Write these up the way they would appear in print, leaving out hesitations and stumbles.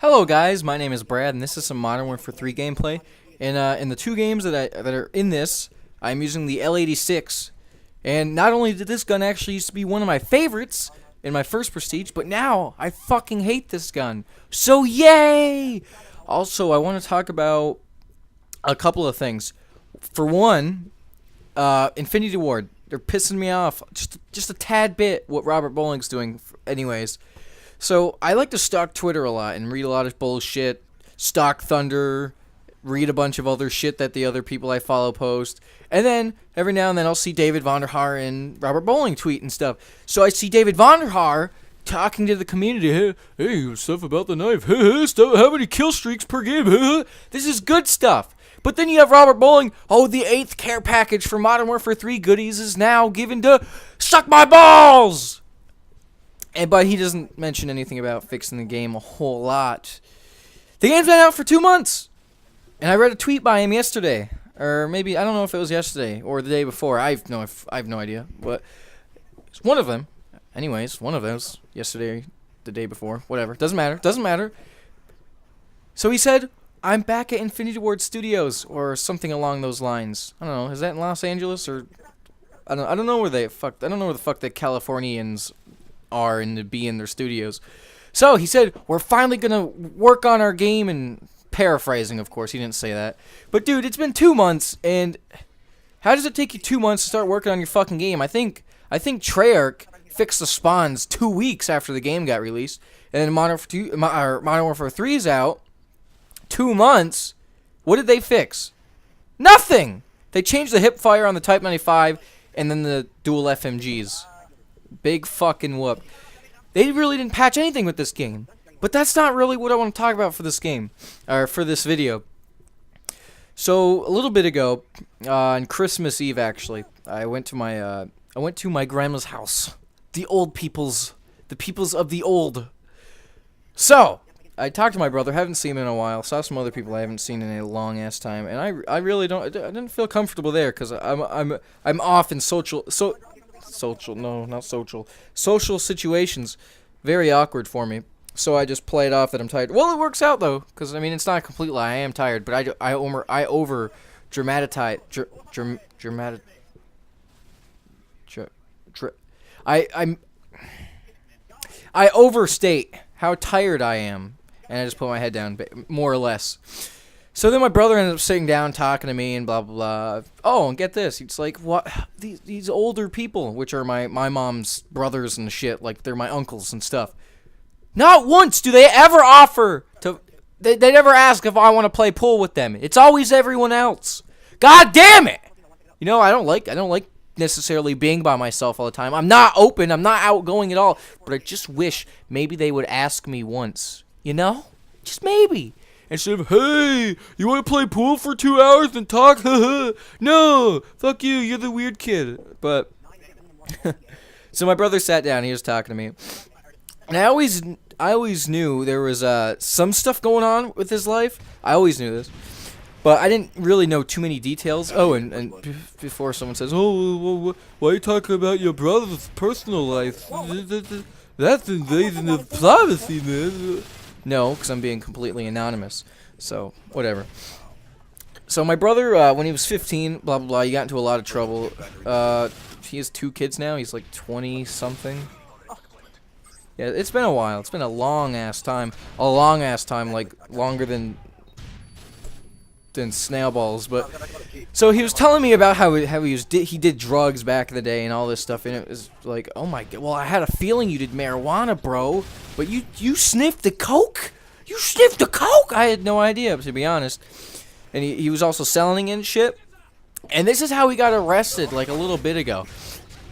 Hello guys, my name is Brad, and this is some Modern Warfare 3 gameplay. And in the two games that are in this, I'm using the L86. And not only did this gun actually used to be one of my favorites in my first Prestige, but now I fucking hate this gun. So yay! Also, I want to talk about a couple of things. For one, Infinity Ward. They're pissing me off just a tad bit what Robert Bowling's doing anyways. So, I like to stalk Twitter a lot and read a lot of bullshit, stalk Thunder, read a bunch of other shit that the other people I follow post, and then, every now and then, I'll see David Vonderhaar and Robert Bowling tweet and stuff. So, I see David Vonderhaar talking to the community, hey, stuff about the knife, stuff, how many kill streaks per game, this is good stuff. But then you have Robert Bowling, oh, the 8th care package for Modern Warfare 3 goodies is now given to Suck My Balls! But he doesn't mention anything about fixing the game a whole lot. The game's been out for 2 months. And I read a tweet by him yesterday. Or maybe, I don't know if it was yesterday or the day before. I have no idea. But it's one of them. Anyways, one of those. Yesterday, the day before. Whatever. Doesn't matter. So he said, I'm back at Infinity Ward Studios. Or something along those lines. I don't know. Is that in Los Angeles? Or I don't know where the fuck the Californians are and to be in their studios. So he said, we're finally gonna work on our game, and paraphrasing, of course, he didn't say that. But dude, it's been 2 months, and how does it take you 2 months to start working on your fucking game? I think Treyarch fixed the spawns 2 weeks after the game got released, and then Modern Warfare 3 is out. 2 months? What did they fix? Nothing! They changed the hip fire on the Type 95 and then the dual FMGs. Big fucking whoop. They really didn't patch anything with this game. But that's not really what I want to talk about for this game. Or for this video. So, a little bit ago, on Christmas Eve actually, I went to my grandma's house. The peoples of the old. So, I talked to my brother, haven't seen him in a while, saw some other people I haven't seen in a long ass time, and I really I didn't feel comfortable there because I'm off in social situations. Very awkward for me. So I just played off that I'm tired. Well, it works out though, because I mean it's not a complete lie. I am tired, but I over dramatize I overstate how tired I am, and I just put my head down, more or less. So then my brother ended up sitting down talking to me and blah, blah, blah. Oh, and get this. It's like, what? These older people, which are my mom's brothers and shit, like they're my uncles and stuff. Not once do they ever offer to... They never ask if I want to play pool with them. It's always everyone else. God damn it! You know, I don't like necessarily being by myself all the time. I'm not open. I'm not outgoing at all. But I just wish maybe they would ask me once. You know? Just maybe. Instead of, hey, you want to play pool for 2 hours and talk? No, fuck you, you're the weird kid. But, so my brother sat down, he was talking to me. And I always knew there was some stuff going on with his life. I always knew this. But I didn't really know too many details. Oh, and before someone says, oh, why are you talking about your brother's personal life? That's invasion of privacy, man. No, because I'm being completely anonymous. So, whatever. So, my brother, when he was 15, blah, blah, blah, he got into a lot of trouble. He has 2 kids now. He's like 20-something. Yeah, it's been a while. It's been a long-ass time. A long-ass time, like, longer than snail balls. But, so he was telling me about how he did drugs back in the day and all this stuff. And it was like, oh my god, well, I had a feeling you did marijuana, bro. But you sniffed the coke? You sniffed the coke? I had no idea, to be honest. And he was also selling and shit. And this is how he got arrested, like, a little bit ago.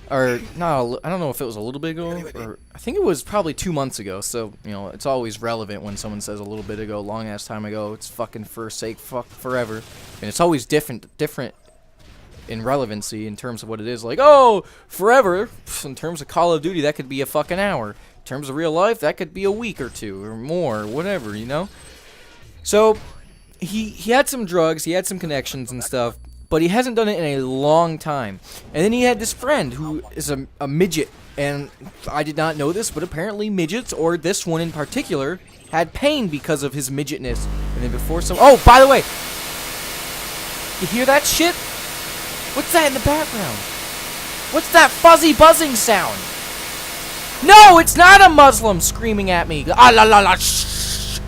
Or, no, I don't know if it was a little bit ago, or I think it was probably 2 months ago. So, you know, it's always relevant when someone says a little bit ago, long-ass time ago. It's fucking forever. And it's always different in relevancy in terms of what it is. Like, oh, forever. In terms of Call of Duty, that could be a fucking hour. In terms of real life, that could be a week or 2 or more, whatever, you know? So, he had some drugs, he had some connections and stuff, but he hasn't done it in a long time. And then he had this friend who is a midget, and I did not know this, but apparently midgets, or this one in particular, had pain because of his midgetness. And then before some... Oh, by the way, you hear that shit? What's that in the background? What's that fuzzy buzzing sound? No, it's not a Muslim screaming at me. Ah la la la. Shh.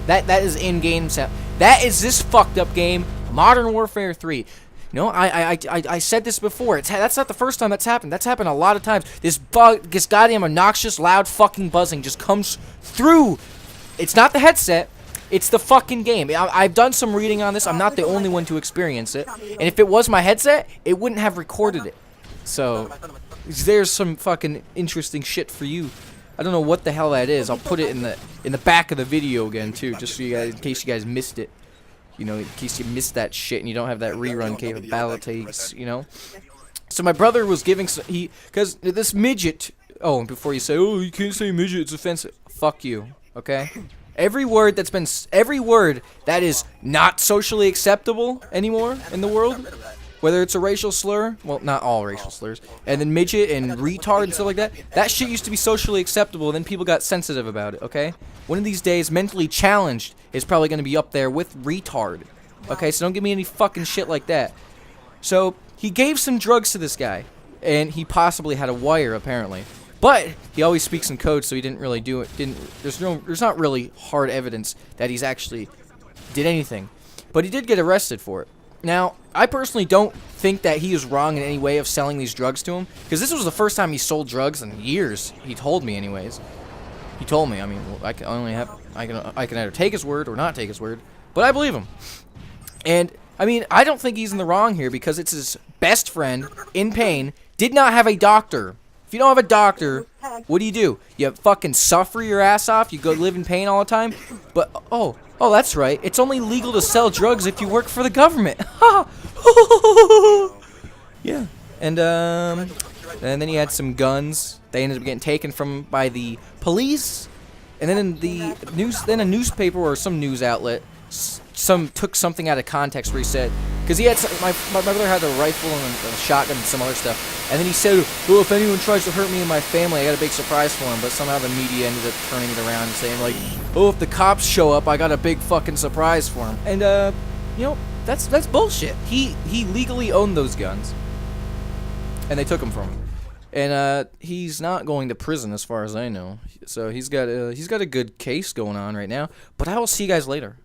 That is in-game sound. That is this fucked up game, Modern Warfare 3. You know, I said this before. That's not the first time that's happened. That's happened a lot of times. This goddamn obnoxious, loud fucking buzzing just comes through. It's not the headset. It's the fucking game. I've done some reading on this. I'm not the only one to experience it. And if it was my headset, it wouldn't have recorded it. So, there's some fucking interesting shit for you. I don't know what the hell that is. I'll put it in the back of the video again too, just so you guys, in case you guys missed it. You know, in case you missed that shit and you don't have that rerun capabilities, you know. So my brother was giving because this midget. Oh, and before you say, oh, you can't say midget, it's offensive. Fuck you, okay? Every word that is not socially acceptable anymore in the world, whether it's a racial slur, well, not all racial slurs, and then midget and retard and stuff like that, that shit used to be socially acceptable, and then people got sensitive about it, okay? One of these days, mentally challenged is probably going to be up there with retard, okay? So don't give me any fucking shit like that. So, he gave some drugs to this guy, and he possibly had a wire, apparently. But he always speaks in code, so he didn't really do it. There's not really hard evidence that he's actually did anything. But he did get arrested for it. Now, I personally don't think that he is wrong in any way of selling these drugs to him, because this was the first time he sold drugs in years. He told me, anyways. He told me. I mean, well, I can either take his word or not take his word, but I believe him. And I mean, I don't think he's in the wrong here because it's his best friend in pain. Did not have a doctor. If you don't have a doctor, what do? You fucking suffer your ass off? You go live in pain all the time? But, oh, that's right. It's only legal to sell drugs if you work for the government. Yeah. And then he had some guns. They ended up getting taken by the police. And then in the news, a newspaper or some news outlet took something out of context where he said, because he had my brother had a rifle and a shotgun and some other stuff, and then he said, well, if anyone tries to hurt me and my family, I got a big surprise for him. But somehow the media ended up turning it around and saying, like, oh, if the cops show up, I got a big fucking surprise for him. And you know, that's bullshit. He legally owned those guns, and they took them from him. And he's not going to prison as far as I know. So he's got a good case going on right now. But I will see you guys later.